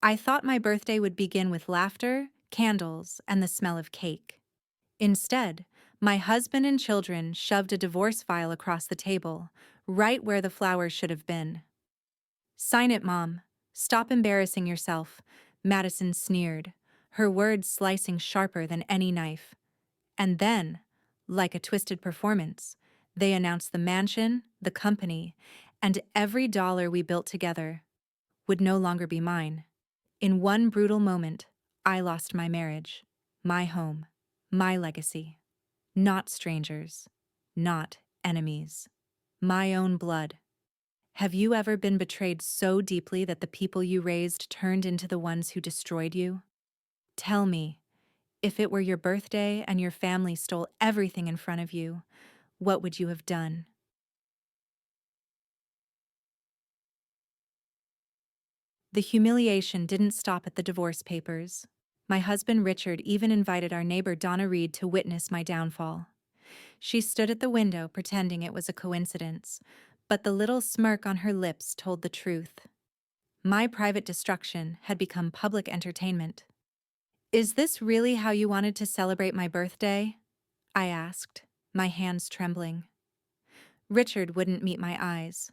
I thought my birthday would begin with laughter, candles, and the smell of cake. Instead, my husband and children shoved a divorce file across the table, right where the flowers should have been. "Sign it, Mom. Stop embarrassing yourself," Madison sneered, her words slicing sharper than any knife. And then, like a twisted performance, they announced the mansion, the company, and every dollar we built together would no longer be mine. In one brutal moment, I lost my marriage, my home, my legacy. Not strangers, not enemies. My own blood. Have you ever been betrayed so deeply that the people you raised turned into the ones who destroyed you? Tell me, if it were your birthday and your family stole everything in front of you, what would you have done? The humiliation didn't stop at the divorce papers. My husband Richard even invited our neighbor Donna Reed to witness my downfall. She stood at the window pretending it was a coincidence, but the little smirk on her lips told the truth. My private destruction had become public entertainment. "Is this really how you wanted to celebrate my birthday?" I asked, my hands trembling. Richard wouldn't meet my eyes.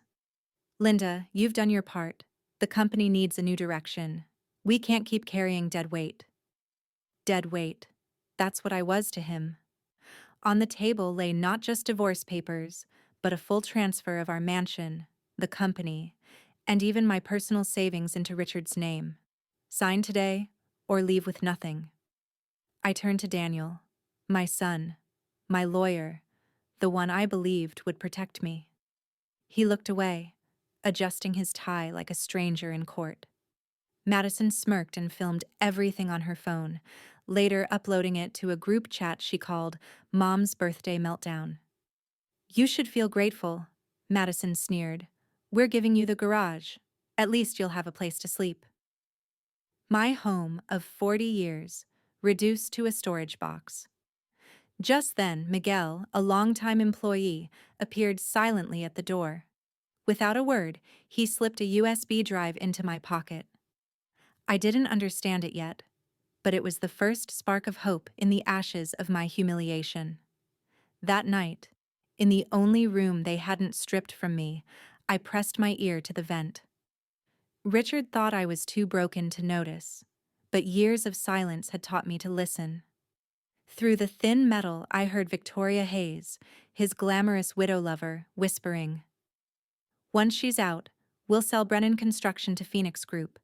"Linda, you've done your part. The company needs a new direction. We can't keep carrying dead weight." Dead weight. That's what I was to him. On the table lay not just divorce papers, but a full transfer of our mansion, the company, and even my personal savings into Richard's name. Sign today, or leave with nothing. I turned to Daniel, my son, my lawyer, the one I believed would protect me. He looked away, adjusting his tie like a stranger in court. Madison smirked and filmed everything on her phone, later uploading it to a group chat she called Mom's Birthday Meltdown. "You should feel grateful," Madison sneered. "We're giving you the garage. At least you'll have a place to sleep." My home of 40 years, reduced to a storage box. Just then, Miguel, a longtime employee, appeared silently at the door. Without a word, he slipped a USB drive into my pocket. I didn't understand it yet, but it was the first spark of hope in the ashes of my humiliation. That night, in the only room they hadn't stripped from me, I pressed my ear to the vent. Richard thought I was too broken to notice, but years of silence had taught me to listen. Through the thin metal, I heard Victoria Hayes, his glamorous widow lover, whispering, "Once she's out, we'll sell Brennan Construction to Phoenix Group.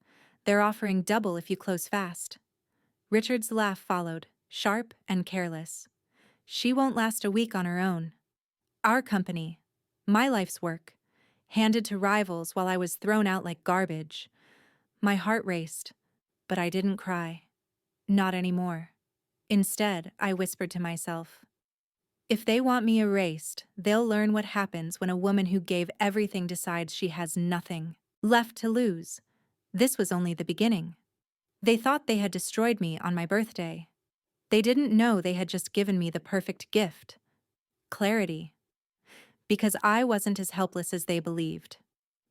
They're offering double if you close fast." Richard's laugh followed, sharp and careless. "She won't last a week on her own. Our company, my life's work, handed to rivals while I was thrown out like garbage." My heart raced, but I didn't cry. Not anymore. Instead, I whispered to myself, "If they want me erased, they'll learn what happens when a woman who gave everything decides she has nothing left to lose." This was only the beginning. They thought they had destroyed me on my birthday. They didn't know they had just given me the perfect gift: clarity. Because I wasn't as helpless as they believed.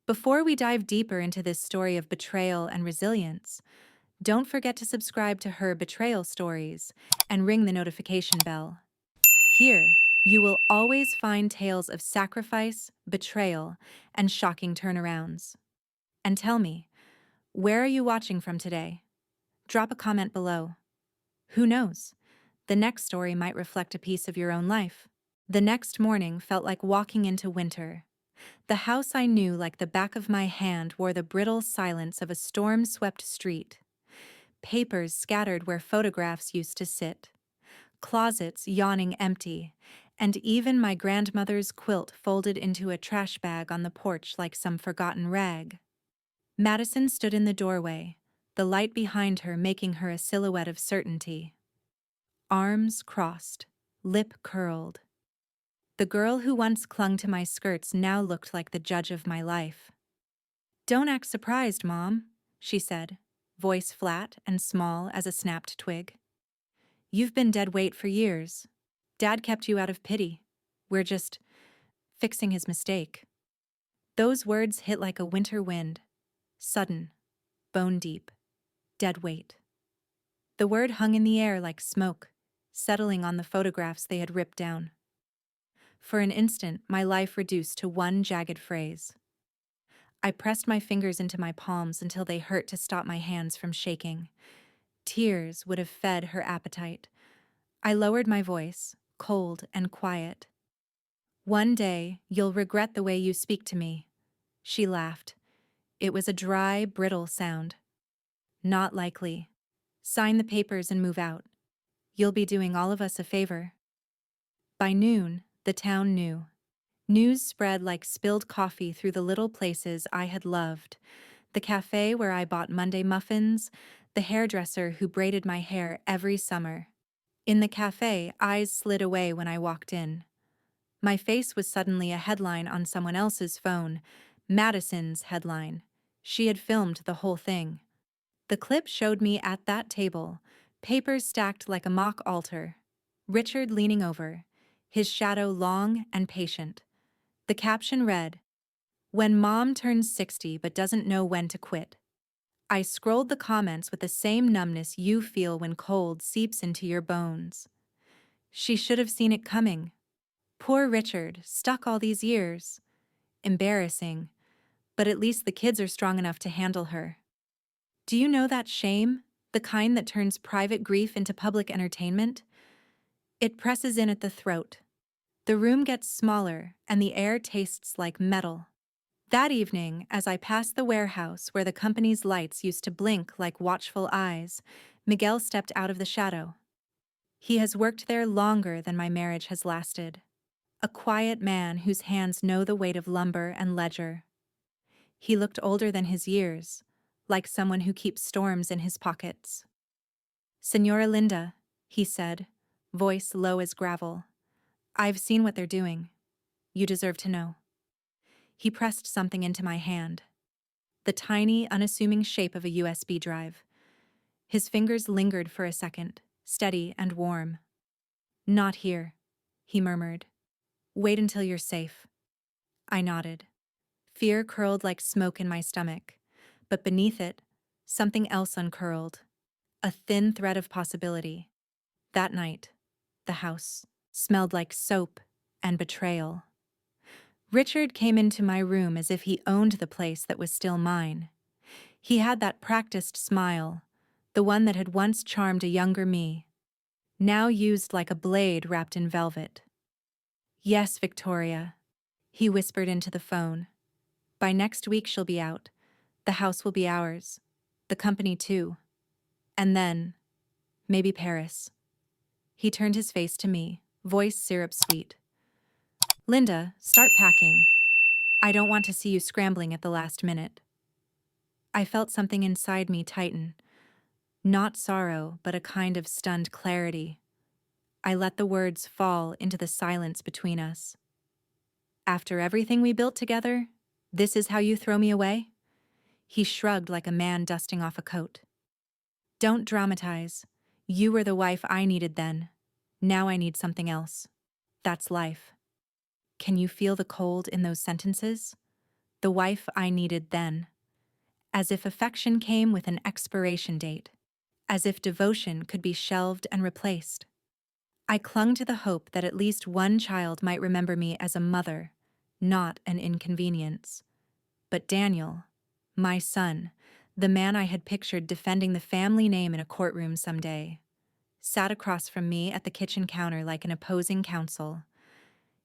Before we dive deeper into this story of betrayal and resilience, don't forget to subscribe to her Betrayal Stories and ring the notification bell. Here, you will always find tales of sacrifice, betrayal, and shocking turnarounds. And tell me, where are you watching from today? Drop a comment below. Who knows? The next story might reflect a piece of your own life. The next morning felt like walking into winter. The house I knew like the back of my hand wore the brittle silence of a storm-swept street. Papers scattered where photographs used to sit. Closets yawning empty, and even my grandmother's quilt folded into a trash bag on the porch like some forgotten rag. Madison stood in the doorway, the light behind her making her a silhouette of certainty. Arms crossed, lip curled. The girl who once clung to my skirts now looked like the judge of my life. "Don't act surprised, Mom," she said, voice flat and small as a snapped twig. "You've been dead weight for years. Dad kept you out of pity. We're just fixing his mistake." Those words hit like a winter wind, sudden, bone deep. Dead weight. The word hung in the air like smoke, settling on the photographs they had ripped down. For an instant, my life reduced to one jagged phrase. I pressed my fingers into my palms until they hurt to stop my hands from shaking. Tears would have fed her appetite. I lowered my voice, cold and quiet. One day, you'll regret the way you speak to me. She laughed. It was a dry, brittle sound. Not likely. Sign the papers and move out. You'll be doing all of us a favor. By noon, the town knew. News spread like spilled coffee through the little places I had loved. The cafe where I bought Monday muffins, the hairdresser who braided my hair every summer. In the cafe, eyes slid away when I walked in. My face was suddenly a headline on someone else's phone. Madison's headline. She had filmed the whole thing. The clip showed me at that table, papers stacked like a mock altar. Richard leaning over, his shadow long and patient. The caption read, "When mom turns 60 but doesn't know when to quit." I scrolled the comments with the same numbness you feel when cold seeps into your bones. She should have seen it coming. Poor Richard, stuck all these years. Embarrassing, but at least the kids are strong enough to handle her. Do you know that shame? The kind that turns private grief into public entertainment? It presses in at the throat. The room gets smaller, and the air tastes like metal. That evening, as I passed the warehouse where the company's lights used to blink like watchful eyes, Miguel stepped out of the shadow. He has worked there longer than my marriage has lasted. A quiet man whose hands know the weight of lumber and ledger. He looked older than his years, like someone who keeps storms in his pockets. "Senora Linda," he said, voice low as gravel. "I've seen what they're doing. You deserve to know." He pressed something into my hand. The tiny, unassuming shape of a USB drive. His fingers lingered for a second, steady and warm. "Not here," he murmured. "Wait until you're safe." I nodded. Fear curled like smoke in my stomach, but beneath it, something else uncurled. A thin thread of possibility. That night, the house smelled like soap and betrayal. Richard came into my room as if he owned the place that was still mine. He had that practiced smile, the one that had once charmed a younger me, now used like a blade wrapped in velvet. "Yes, Victoria," he whispered into the phone. "By next week she'll be out. The house will be ours. The company too. And then, maybe Paris." He turned his face to me, voice syrup sweet. "Linda, start packing. I don't want to see you scrambling at the last minute." I felt something inside me tighten. Not sorrow, but a kind of stunned clarity. I let the words fall into the silence between us. "After everything we built together, this is how you throw me away?" He shrugged like a man dusting off a coat. "Don't dramatize. You were the wife I needed then. Now I need something else. That's life." Can you feel the cold in those sentences? The wife I needed then. As if affection came with an expiration date. As if devotion could be shelved and replaced. I clung to the hope that at least one child might remember me as a mother, not an inconvenience. But Daniel, my son, the man I had pictured defending the family name in a courtroom someday, sat across from me at the kitchen counter like an opposing counsel.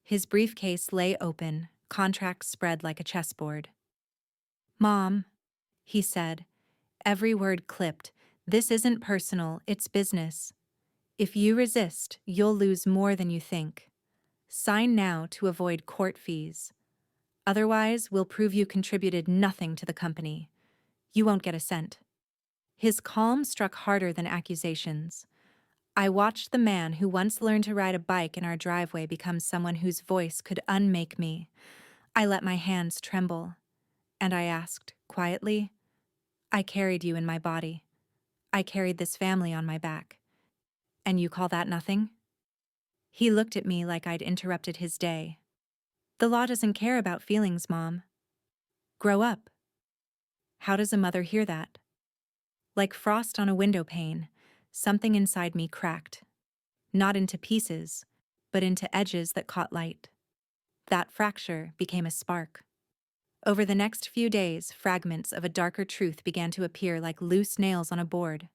His briefcase lay open, contracts spread like a chessboard. "Mom," he said, every word clipped, "this isn't personal, it's business. If you resist, you'll lose more than you think. Sign now to avoid court fees. Otherwise, we'll prove you contributed nothing to the company. You won't get a cent." His calm struck harder than accusations. I watched the man who once learned to ride a bike in our driveway become someone whose voice could unmake me. I let my hands tremble. And I asked, quietly, "I carried you in my body. I carried this family on my back. And you call that nothing?" He looked at me like I'd interrupted his day. "The law doesn't care about feelings, Mom. Grow up." How does a mother hear that? Like frost on a window pane, something inside me cracked. Not into pieces, but into edges that caught light. That fracture became a spark. Over the next few days, fragments of a darker truth began to appear like loose nails on a board.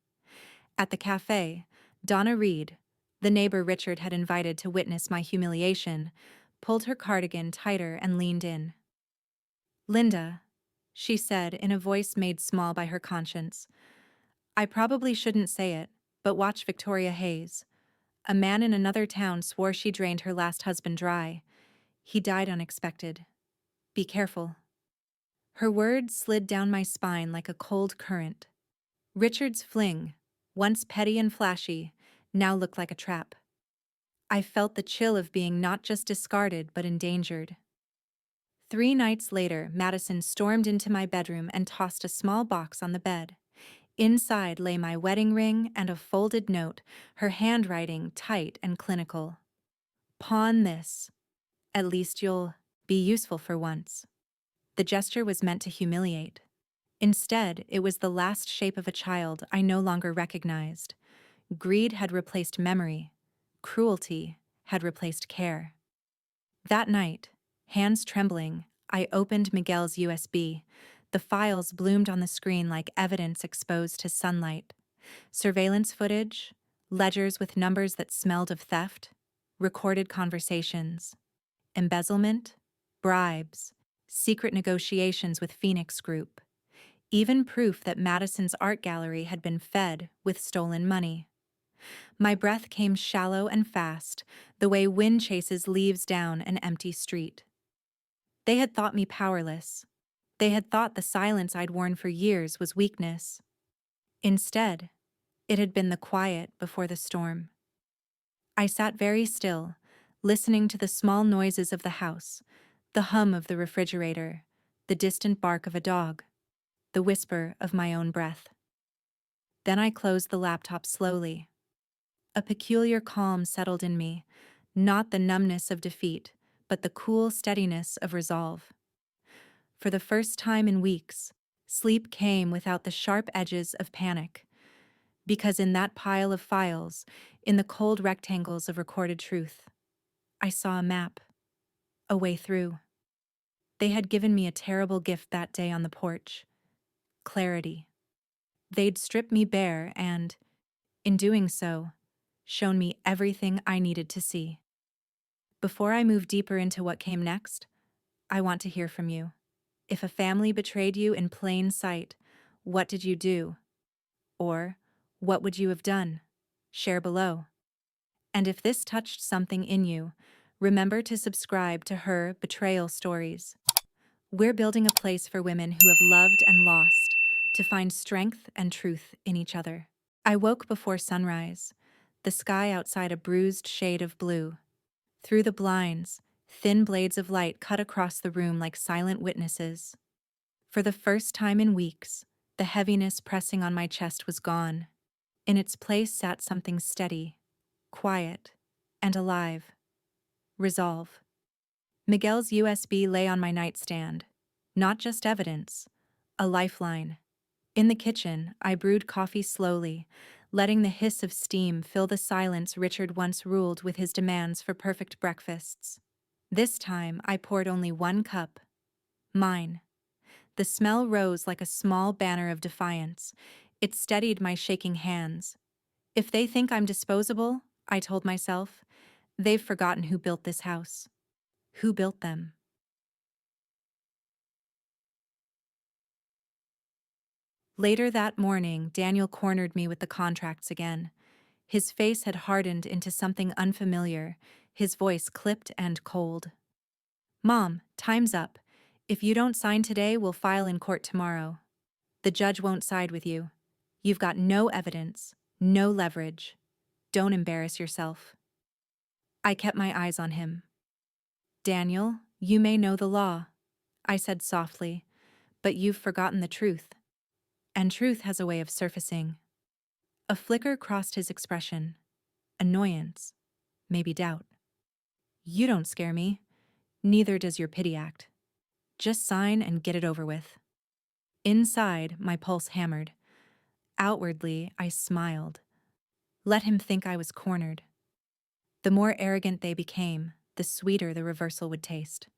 At the cafe, Donna Reed, the neighbor Richard had invited to witness my humiliation, pulled her cardigan tighter and leaned in. "Linda," she said in a voice made small by her conscience, "I probably shouldn't say it, but watch Victoria Hayes. A man in another town swore she drained her last husband dry. He died unexpected. Be careful." Her words slid down my spine like a cold current. Richard's fling, once petty and flashy, now looked like a trap. I felt the chill of being not just discarded but endangered. 3 nights later, Madison stormed into my bedroom and tossed a small box on the bed. Inside lay my wedding ring and a folded note, her handwriting tight and clinical. "Pawn this. At least you'll be useful for once." The gesture was meant to humiliate. Instead, it was the last shape of a child I no longer recognized. Greed had replaced memory. Cruelty had replaced care. That night, hands trembling, I opened Miguel's USB. The files bloomed on the screen like evidence exposed to sunlight. Surveillance footage, ledgers with numbers that smelled of theft, recorded conversations, embezzlement, bribes, secret negotiations with Phoenix Group, even proof that Madison's art gallery had been fed with stolen money. My breath came shallow and fast, the way wind chases leaves down an empty street. They had thought me powerless. They had thought the silence I'd worn for years was weakness. Instead, it had been the quiet before the storm. I sat very still, listening to the small noises of the house, the hum of the refrigerator, the distant bark of a dog, the whisper of my own breath. Then I closed the laptop slowly. A peculiar calm settled in me, not the numbness of defeat, but the cool steadiness of resolve. For the first time in weeks, sleep came without the sharp edges of panic. Because in that pile of files, in the cold rectangles of recorded truth, I saw a map, a way through. They had given me a terrible gift that day on the porch: clarity. They'd stripped me bare and, in doing so, shown me everything I needed to see. Before I move deeper into what came next, I want to hear from you. If a family betrayed you in plain sight, what did you do? Or, what would you have done? Share below. And if this touched something in you, remember to subscribe to Her Betrayal Stories. We're building a place for women who have loved and lost, to find strength and truth in each other. I woke before sunrise, the sky outside a bruised shade of blue. Through the blinds, thin blades of light cut across the room like silent witnesses. For the first time in weeks, the heaviness pressing on my chest was gone. In its place sat something steady, quiet, and alive. Resolve. Miguel's USB lay on my nightstand. Not just evidence, a lifeline. In the kitchen, I brewed coffee slowly, letting the hiss of steam fill the silence Richard once ruled with his demands for perfect breakfasts. This time, I poured only 1 cup. Mine. The smell rose like a small banner of defiance. It steadied my shaking hands. If they think I'm disposable, I told myself, they've forgotten who built this house. Who built them? Later that morning, Daniel cornered me with the contracts again. His face had hardened into something unfamiliar, his voice clipped and cold. "Mom, time's up. If you don't sign today, we'll file in court tomorrow. The judge won't side with you. You've got no evidence, no leverage. Don't embarrass yourself." I kept my eyes on him. "Daniel, you may know the law," I said softly, "but you've forgotten the truth. And truth has a way of surfacing." A flicker crossed his expression. Annoyance, maybe doubt. "You don't scare me. Neither does your pity act. Just sign and get it over with." Inside, my pulse hammered. Outwardly, I smiled. Let him think I was cornered. The more arrogant they became, the sweeter the reversal would taste.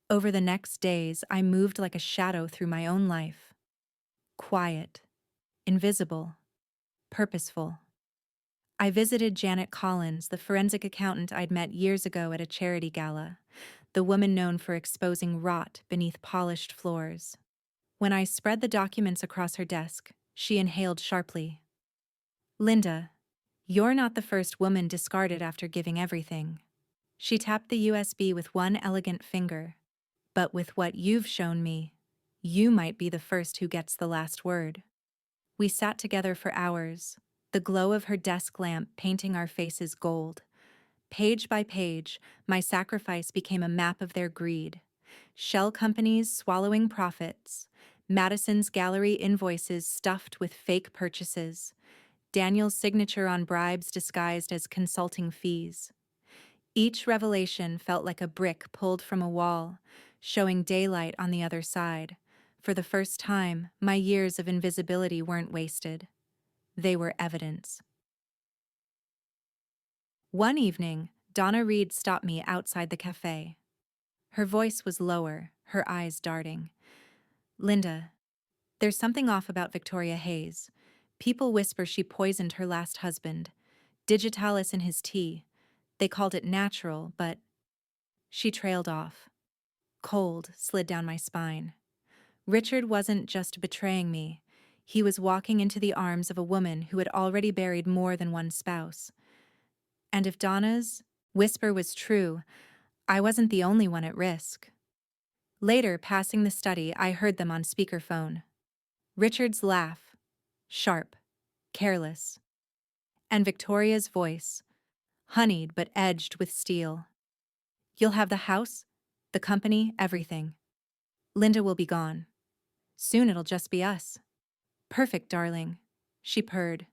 Over the next days, I moved like a shadow through my own life. Quiet, invisible, purposeful. I visited Janet Collins, the forensic accountant I'd met years ago at a charity gala, the woman known for exposing rot beneath polished floors. When I spread the documents across her desk, she inhaled sharply. Linda, you're not the first woman discarded after giving everything. She tapped the USB with one elegant finger. But with what you've shown me, you might be the first who gets the last word. We sat together for hours, the glow of her desk lamp painting our faces gold. Page by page, my sacrifice became a map of their greed. Shell companies swallowing profits, Madison's gallery invoices stuffed with fake purchases, Daniel's signature on bribes disguised as consulting fees. Each revelation felt like a brick pulled from a wall, showing daylight on the other side. For the first time, my years of invisibility weren't wasted. They were evidence. One evening, Donna Reed stopped me outside the cafe. Her voice was lower, her eyes darting. Linda, there's something off about Victoria Hayes. People whisper she poisoned her last husband. Digitalis in his tea. They called it natural, but... She trailed off. Cold slid down my spine. Richard wasn't just betraying me. He was walking into the arms of a woman who had already buried more than one spouse. And if Donna's whisper was true, I wasn't the only one at risk. Later, passing the study, I heard them on speakerphone. Richard's laugh, sharp, careless. And Victoria's voice, honeyed but edged with steel. You'll have the house, the company, everything. Linda will be gone. Soon it'll just be us. Perfect, darling, she purred.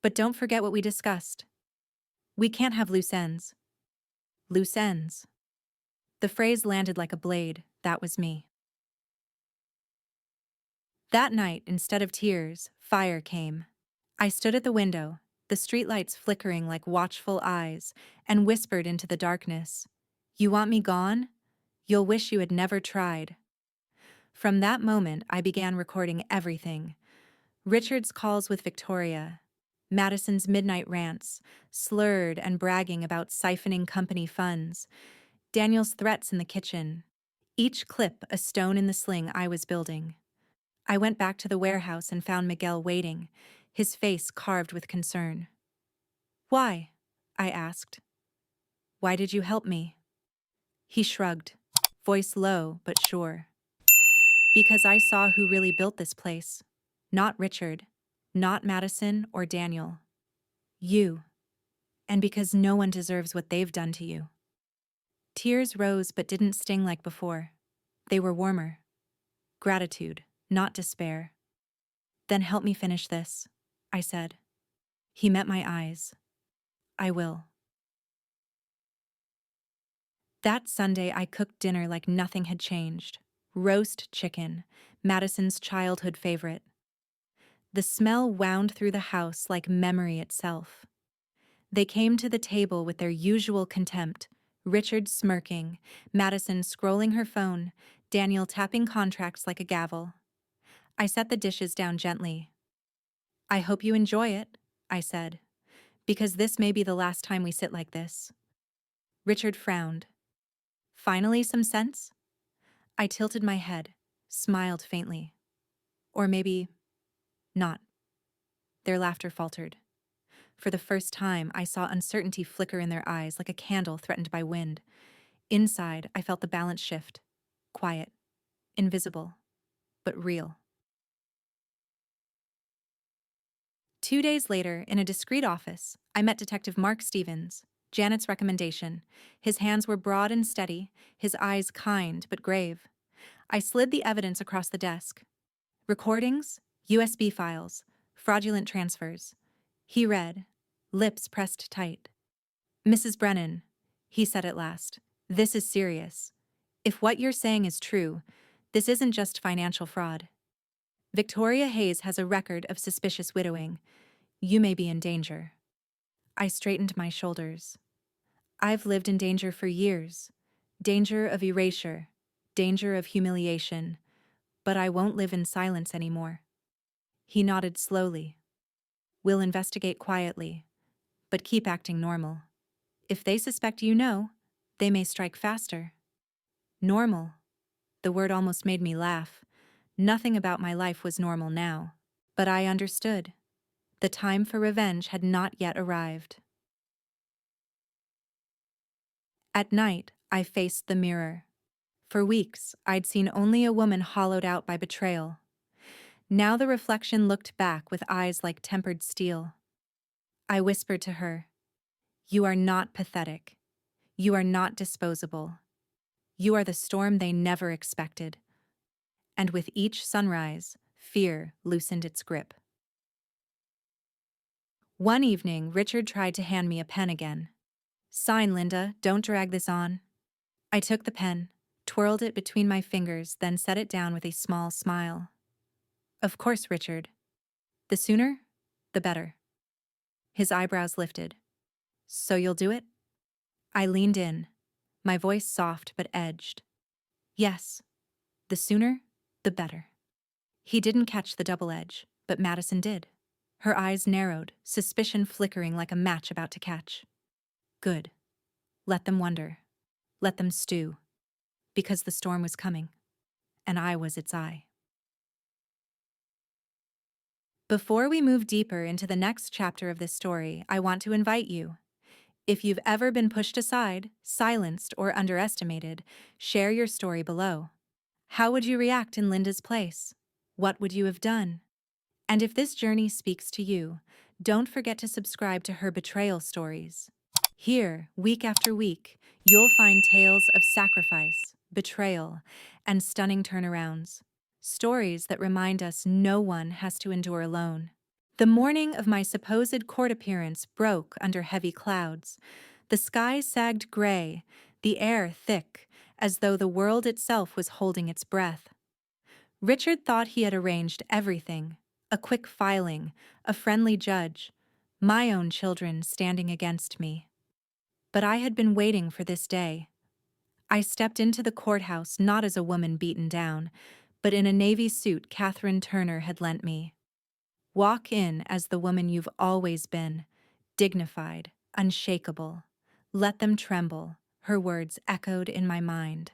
But don't forget what we discussed. We can't have loose ends. Loose ends. The phrase landed like a blade. That was me. That night, instead of tears, fire came. I stood at the window, the streetlights flickering like watchful eyes, and whispered into the darkness, "You want me gone? You'll wish you had never tried." From that moment, I began recording everything. Richard's calls with Victoria, Madison's midnight rants, slurred and bragging about siphoning company funds, Daniel's threats in the kitchen, each clip a stone in the sling I was building. I went back to the warehouse and found Miguel waiting, his face carved with concern. "Why?" I asked. "Why did you help me?" He shrugged, voice low but sure. "Because I saw who really built this place. Not Richard, not Madison or Daniel. You. And because no one deserves what they've done to you." Tears rose but didn't sting like before. They were warmer. Gratitude, not despair. "Then help me finish this," I said. He met my eyes. "I will." That Sunday I cooked dinner like nothing had changed. Roast chicken, Madison's childhood favorite. The smell wound through the house like memory itself. They came to the table with their usual contempt, Richard smirking, Madison scrolling her phone, Daniel tapping contracts like a gavel. I set the dishes down gently. "I hope you enjoy it," I said, "because this may be the last time we sit like this." Richard frowned. "Finally some sense?" I tilted my head, smiled faintly. "Or maybe not." Their laughter faltered. For the first time, I saw uncertainty flicker in their eyes like a candle threatened by wind. Inside, I felt the balance shift. Quiet, invisible, but real. 2 days later, in a discreet office, I met Detective Mark Stevens, Janet's recommendation. His hands were broad and steady, his eyes kind but grave. I slid the evidence across the desk. Recordings, USB files, fraudulent transfers. He read, lips pressed tight. "Mrs. Brennan," he said at last, "this is serious. If what you're saying is true, this isn't just financial fraud. Victoria Hayes has a record of suspicious widowing. You may be in danger. I straightened my shoulders. I've lived in danger for years. Danger of erasure. Danger of humiliation. But I won't live in silence anymore. He nodded slowly. We'll investigate quietly, but keep acting normal. If they suspect you know, they may strike faster. Normal. The word almost made me laugh. Nothing about my life was normal now. But I understood. The time for revenge had not yet arrived. At night, I faced the mirror. For weeks, I'd seen only a woman hollowed out by betrayal. Now the reflection looked back with eyes like tempered steel. I whispered to her, "You are not pathetic. You are not disposable. You are the storm they never expected." And with each sunrise, fear loosened its grip. One evening, Richard tried to hand me a pen again. "Sign, Linda, don't drag this on." I took the pen, twirled it between my fingers, then set it down with a small smile. "Of course, Richard. The sooner, the better." His eyebrows lifted. "So you'll do it?" I leaned in, my voice soft but edged. "Yes, the sooner, the better." He didn't catch the double edge, but Madison did. Her eyes narrowed, suspicion flickering like a match about to catch. "Good. Let them wonder. Let them stew. Because the storm was coming, and I was its eye." Before we move deeper into the next chapter of this story, I want to invite you. If you've ever been pushed aside, silenced, or underestimated, share your story below. How would you react in Linda's place? What would you have done? And if this journey speaks to you, don't forget to subscribe to her betrayal stories. Here, week after week, you'll find tales of sacrifice, betrayal, and stunning turnarounds. Stories that remind us no one has to endure alone. The morning of my supposed court appearance broke under heavy clouds. The sky sagged gray, the air thick, as though the world itself was holding its breath. Richard thought he had arranged everything: a quick filing, a friendly judge, my own children standing against me. But I had been waiting for this day. I stepped into the courthouse not as a woman beaten down, but in a navy suit Catherine Turner had lent me. Walk in as the woman you've always been, dignified, unshakable. Let them tremble, her words echoed in my mind.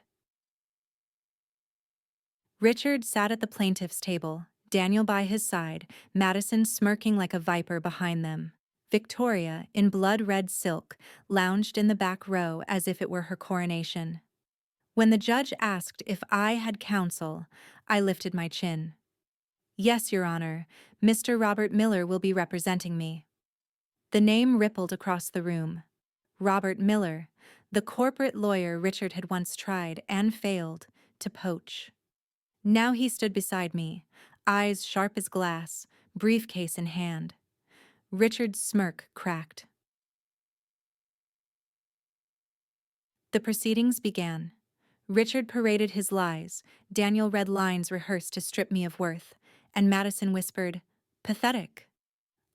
Richard sat at the plaintiff's table, Daniel by his side, Madison smirking like a viper behind them. Victoria, in blood-red silk, lounged in the back row as if it were her coronation. When the judge asked if I had counsel, I lifted my chin. "Yes, Your Honor, Mr. Robert Miller will be representing me." The name rippled across the room. Robert Miller, the corporate lawyer Richard had once tried and failed to poach. Now he stood beside me, eyes sharp as glass, briefcase in hand. Richard's smirk cracked. The proceedings began. Richard paraded his lies, Daniel read lines rehearsed to strip me of worth, and Madison whispered, "Pathetic,"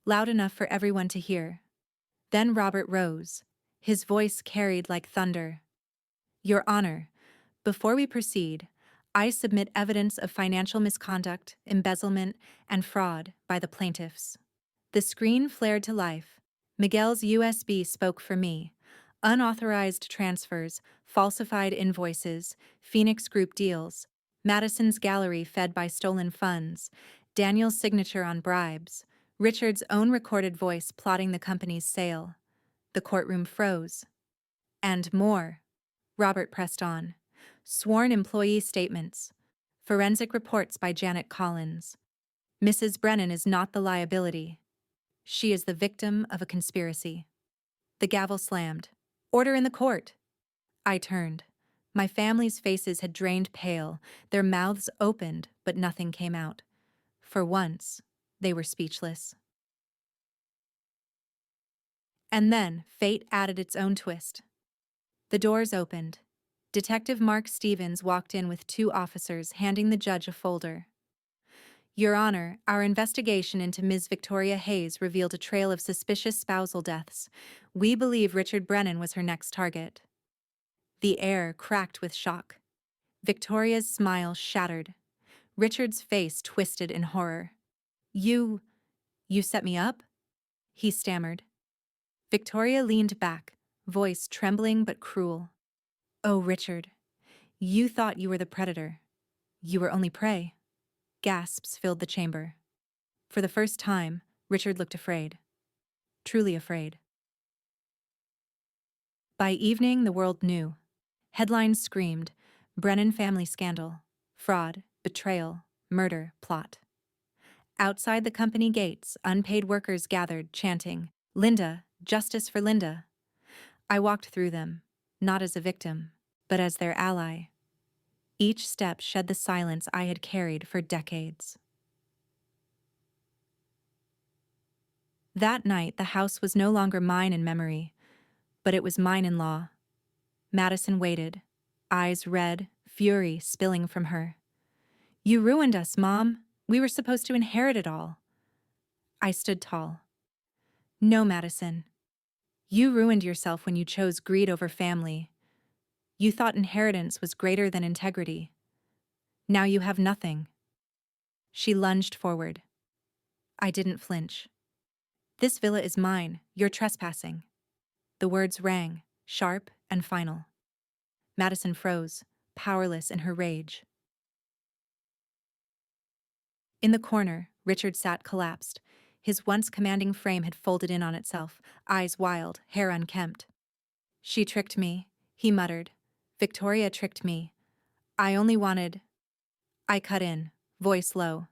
loud enough for everyone to hear. Then Robert rose, his voice carried like thunder. "Your Honor, before we proceed, I submit evidence of financial misconduct, embezzlement, and fraud by the plaintiffs." The screen flared to life. Miguel's USB spoke for me. Unauthorized transfers, falsified invoices, Phoenix Group deals, Madison's gallery fed by stolen funds, Daniel's signature on bribes, Richard's own recorded voice plotting the company's sale. The courtroom froze. "And more," Robert pressed on. "Sworn employee statements. Forensic reports by Janet Collins. Mrs. Brennan is not the liability. She is the victim of a conspiracy." The gavel slammed. "Order in the court." I turned. My family's faces had drained pale, their mouths opened, but nothing came out. For once, they were speechless. And then, fate added its own twist. The doors opened. Detective Mark Stevens walked in with two officers, handing the judge a folder. Your Honor, our investigation into Ms. Victoria Hayes revealed a trail of suspicious spousal deaths. We believe Richard Brennan was her next target. The air cracked with shock. Victoria's smile shattered. Richard's face twisted in horror. You set me up? He stammered. Victoria leaned back, voice trembling but cruel. Oh, Richard, you thought you were the predator. You were only prey. Gasps filled the chamber. For the first time, Richard looked afraid. Truly afraid. By evening, the world knew. Headlines screamed, Brennan family scandal, fraud, betrayal, murder, plot. Outside the company gates, unpaid workers gathered, chanting, Linda, justice for Linda. I walked through them, not as a victim, but as their ally. Each step shed the silence I had carried for decades. That night, the house was no longer mine in memory, but it was mine in law. Madison waited, eyes red, fury spilling from her. You ruined us, Mom. We were supposed to inherit it all. I stood tall. No, Madison. You ruined yourself when you chose greed over family. You thought inheritance was greater than integrity. Now you have nothing. She lunged forward. I didn't flinch. This villa is mine. You're trespassing. The words rang, sharp and final. Madison froze, powerless in her rage. In the corner, Richard sat collapsed. His once commanding frame had folded in on itself, eyes wild, hair unkempt. She tricked me, he muttered. Victoria tricked me. I only wanted... I cut in, voice low.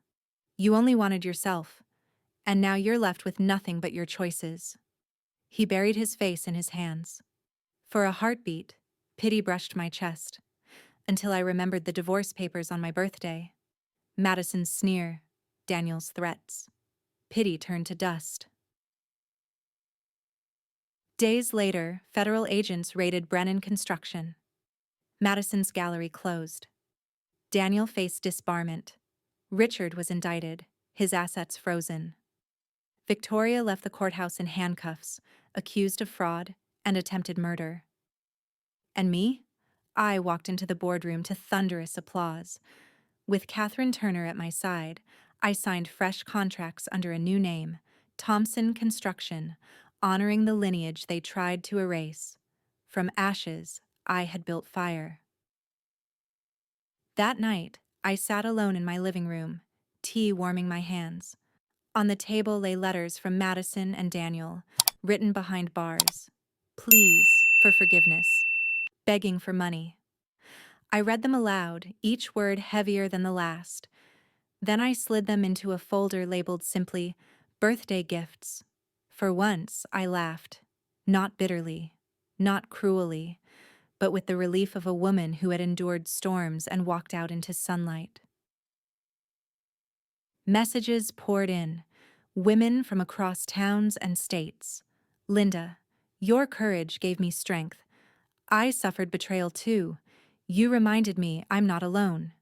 You only wanted yourself. And now you're left with nothing but your choices. He buried his face in his hands. For a heartbeat, pity brushed my chest, until I remembered the divorce papers on my birthday. Madison's sneer, Daniel's threats. Pity turned to dust. Days later, federal agents raided Brennan Construction. Madison's gallery closed. Daniel faced disbarment. Richard was indicted, his assets frozen. Victoria left the courthouse in handcuffs, accused of fraud and attempted murder. And me? I walked into the boardroom to thunderous applause. With Catherine Turner at my side, I signed fresh contracts under a new name, Thompson Construction, honoring the lineage they tried to erase. From ashes, I had built fire. That night, I sat alone in my living room, tea warming my hands. On the table lay letters from Madison and Daniel, written behind bars. Pleas for forgiveness, begging for money. I read them aloud, each word heavier than the last. Then I slid them into a folder labeled simply, Birthday Gifts. For once, I laughed. Not bitterly, not cruelly, but with the relief of a woman who had endured storms and walked out into sunlight. Messages poured in, women from across towns and states. Linda, your courage gave me strength. I suffered betrayal too. You reminded me I'm not alone.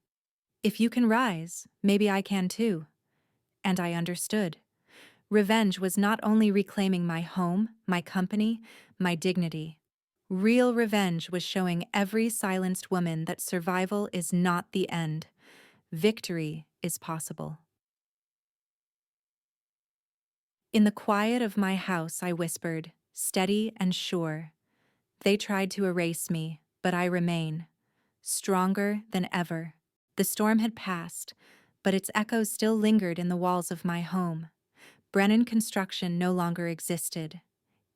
If you can rise, maybe I can too. And I understood. Revenge was not only reclaiming my home, my company, my dignity. Real revenge was showing every silenced woman that survival is not the end. Victory is possible. In the quiet of my house, I whispered, steady and sure. They tried to erase me, but I remain. Stronger than ever. The storm had passed, but its echoes still lingered in the walls of my home. Brennan Construction no longer existed.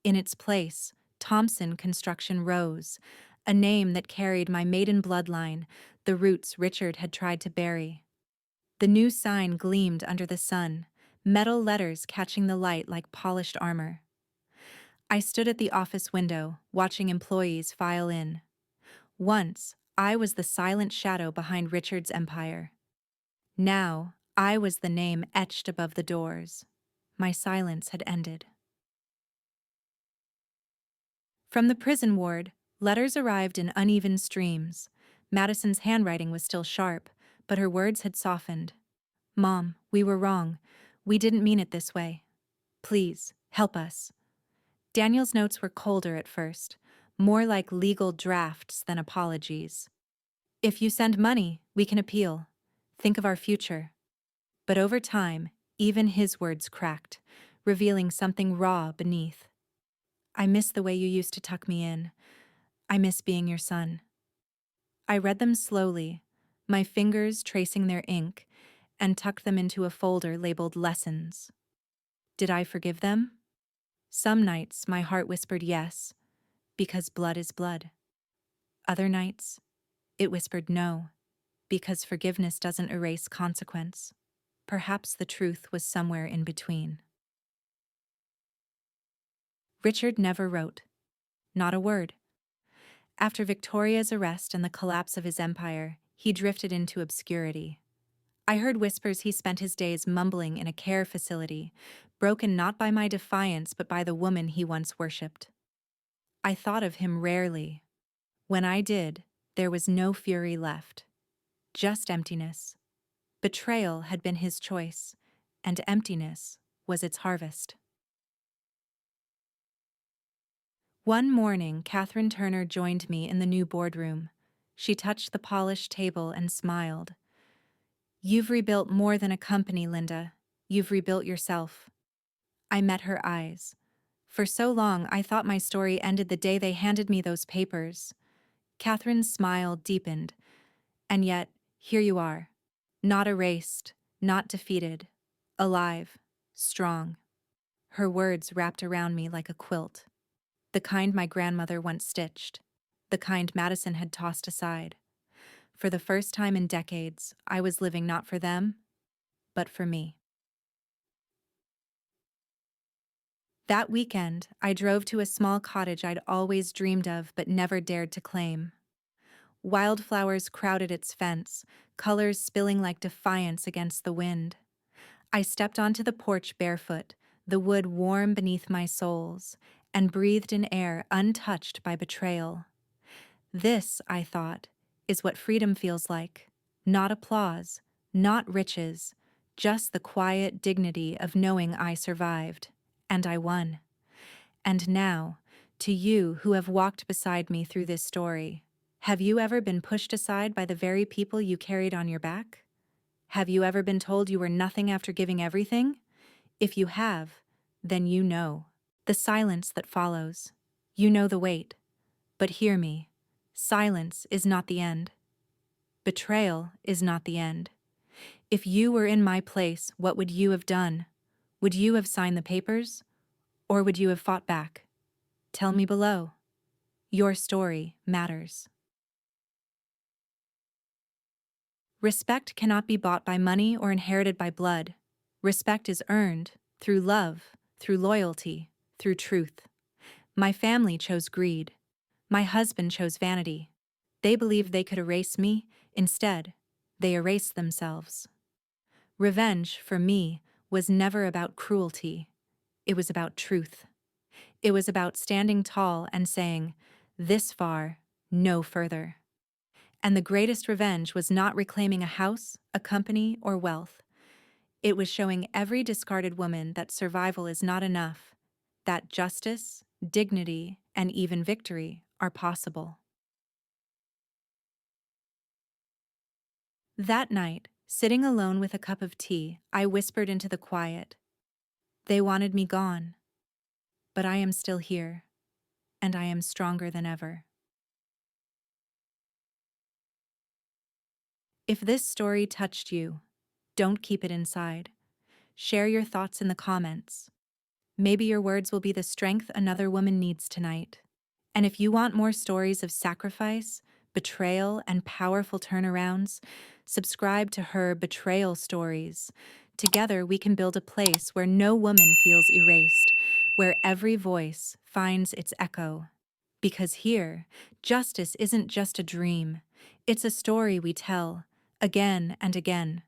In its place, Thompson Construction rose, a name that carried my maiden bloodline, the roots Richard had tried to bury. The new sign gleamed under the sun, metal letters catching the light like polished armor. I stood at the office window, watching employees file in. Once, I was the silent shadow behind Richard's empire. Now, I was the name etched above the doors. My silence had ended. From the prison ward, letters arrived in uneven streams. Madison's handwriting was still sharp, but her words had softened. "Mom, we were wrong. We didn't mean it this way. Please, help us." Daniel's notes were colder at first, more like legal drafts than apologies. "If you send money, we can appeal. Think of our future." But over time, even his words cracked, revealing something raw beneath. "I miss the way you used to tuck me in. I miss being your son." I read them slowly, my fingers tracing their ink, and tucked them into a folder labeled Lessons. Did I forgive them? Some nights my heart whispered yes, because blood is blood. Other nights, it whispered no, because forgiveness doesn't erase consequence. Perhaps the truth was somewhere in between. Richard never wrote. Not a word. After Victoria's arrest and the collapse of his empire, he drifted into obscurity. I heard whispers he spent his days mumbling in a care facility, broken not by my defiance but by the woman he once worshipped. I thought of him rarely. When I did, there was no fury left, just emptiness. Betrayal had been his choice, and emptiness was its harvest. One morning, Catherine Turner joined me in the new boardroom. She touched the polished table and smiled. "You've rebuilt more than a company, Linda. You've rebuilt yourself." I met her eyes. For so long, I thought my story ended the day they handed me those papers. Catherine's smile deepened. "And yet, here you are. Not erased, not defeated. Alive, strong." Her words wrapped around me like a quilt. The kind my grandmother once stitched. The kind Madison had tossed aside. For the first time in decades, I was living not for them, but for me. That weekend, I drove to a small cottage I'd always dreamed of but never dared to claim. Wildflowers crowded its fence, colors spilling like defiance against the wind. I stepped onto the porch barefoot, the wood warm beneath my soles, and breathed in air untouched by betrayal. This, I thought, is what freedom feels like. Not applause, not riches, just the quiet dignity of knowing I survived. And I won. And now, to you who have walked beside me through this story, have you ever been pushed aside by the very people you carried on your back? Have you ever been told you were nothing after giving everything? If you have, then you know. The silence that follows. You know the weight. But hear me. Silence is not the end. Betrayal is not the end. If you were in my place, what would you have done? Would you have signed the papers? Or would you have fought back? Tell me below. Your story matters. Respect cannot be bought by money or inherited by blood. Respect is earned through love, through loyalty, through truth. My family chose greed. My husband chose vanity. They believed they could erase me. Instead, they erased themselves. Revenge, for me, was never about cruelty. It was about truth. It was about standing tall and saying, "This far, no further." And the greatest revenge was not reclaiming a house, a company, or wealth. It was showing every discarded woman that survival is not enough, that justice, dignity, and even victory are possible. That night, sitting alone with a cup of tea, I whispered into the quiet. They wanted me gone, but I am still here, and I am stronger than ever. If this story touched you, don't keep it inside. Share your thoughts in the comments. Maybe your words will be the strength another woman needs tonight. And if you want more stories of sacrifice, betrayal, and powerful turnarounds, subscribe to her Betrayal Stories. Together, we can build a place where no woman feels erased, where every voice finds its echo. Because here, justice isn't just a dream, it's a story we tell, again and again,